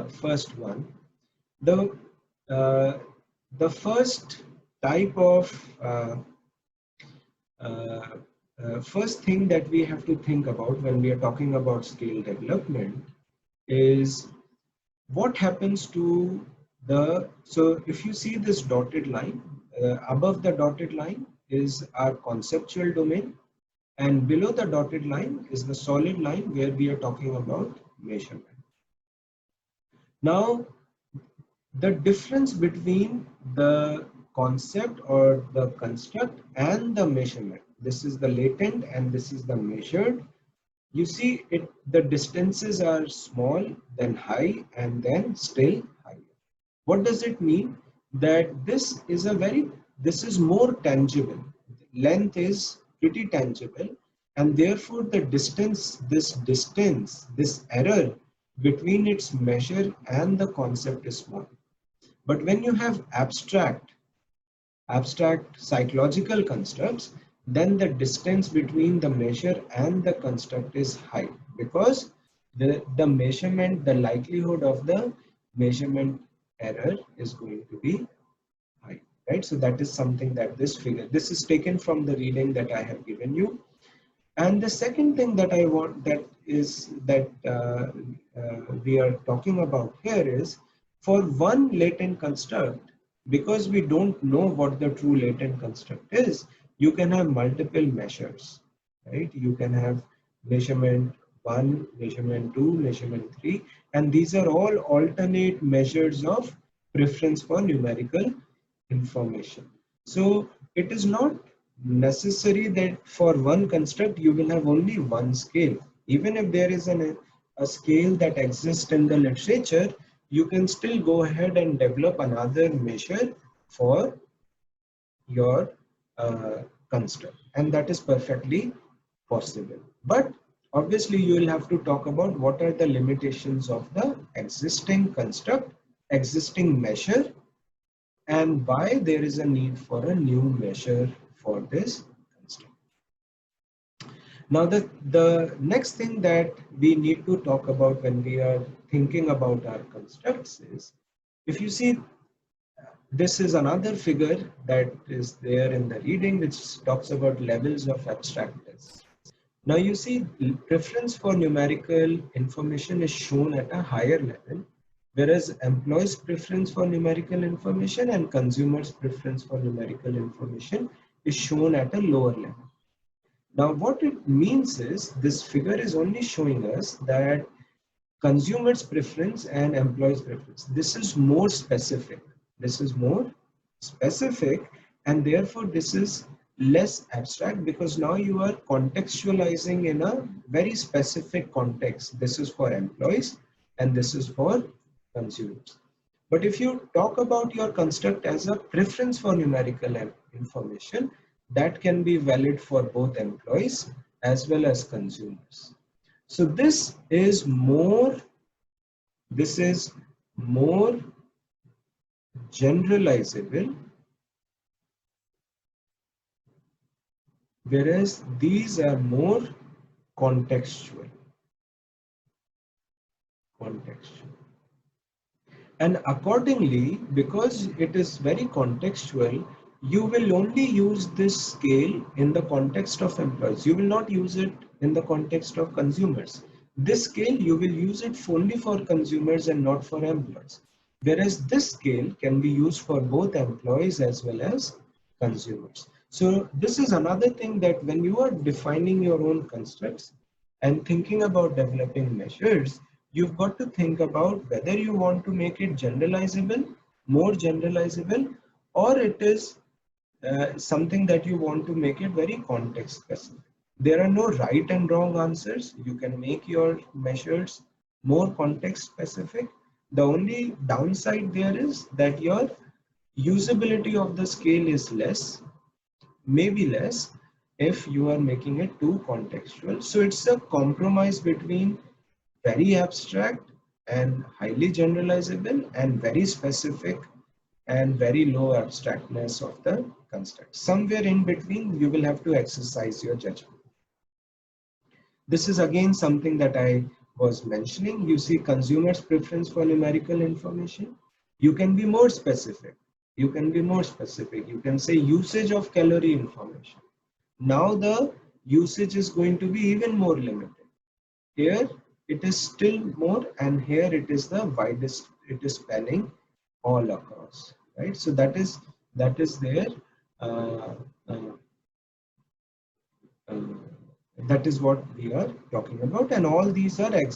first one. The uh, the first type of first thing that we have to think about when we are talking about scale development is what happens to the, so if you see this dotted line, above the dotted line is our conceptual domain, and below the dotted line is the solid line where we are talking about measurement. Now, the difference between the concept or the construct and the measurement, this is the latent and this is the measured. You see it, the distances are small, then high, and then still higher. What does it mean? That this is more tangible. Length is pretty tangible, and therefore the distance, this error between its measure and the concept is small. But when you have abstract psychological constructs, then the distance between the measure and the construct is high, because the measurement, the likelihood of the measurement error is going to be high, right? So that is something that this figure, this is taken from the reading that I have given you. And the second thing that I want, that is that we are talking about here is, for one latent construct, because we don't know what the true latent construct is, you can have multiple measures, right? You can have measurement 1, measurement 2, measurement 3, and these are all alternate measures of preference for numerical information. So it is not necessary that for one construct you will have only one scale. Even if there is a scale that exists in the literature, you can still go ahead and develop another measure for your construct, and that is perfectly possible. But obviously you will have to talk about what are the limitations of the existing construct, existing measure, and why there is a need for a new measure for this construct. Now the next thing that we need to talk about when we are thinking about our constructs is, if you see, this is another figure that is there in the reading which talks about levels of abstractness. Now you see, preference for numerical information is shown at a higher level, whereas employees' preference for numerical information and consumers' preference for numerical information is shown at a lower level. Now what it means is, this figure is only showing us that consumers' preference and employees' preference, this is more specific. This is more specific, and therefore this is less abstract, because now you are contextualizing in a very specific context. This is for employees and this is for consumers. But if you talk about your construct as a preference for numerical information, that can be valid for both employees as well as consumers. So this is more generalizable, whereas these are more contextual. And accordingly, because it is very contextual, you will only use this scale in the context of employees. You will not use it in the context of consumers. This scale, you will use it only for consumers and not for employees. Whereas this scale can be used for both employees as well as consumers. So this is another thing, that when you are defining your own constructs and thinking about developing measures, you've got to think about whether you want to make it generalizable, more generalizable, or it is something that you want to make it very context specific. There are no right and wrong answers. You can make your measures more context specific. The only downside there is that your usability of the scale is less, maybe less, if you are making it too contextual. So it's a compromise between very abstract and highly generalizable, and very specific and very low abstractness of the construct. Somewhere in between, you will have to exercise your judgment. This is again something that I was mentioning, you see consumers' preference for numerical information. You can be more specific. You can be more specific. You can say usage of calorie information. Now the usage is going to be even more limited. Here it is still more, and here it is the widest. It is spanning all across, right? So that is there. Uh, uh, uh, that is what we are talking about, and all these are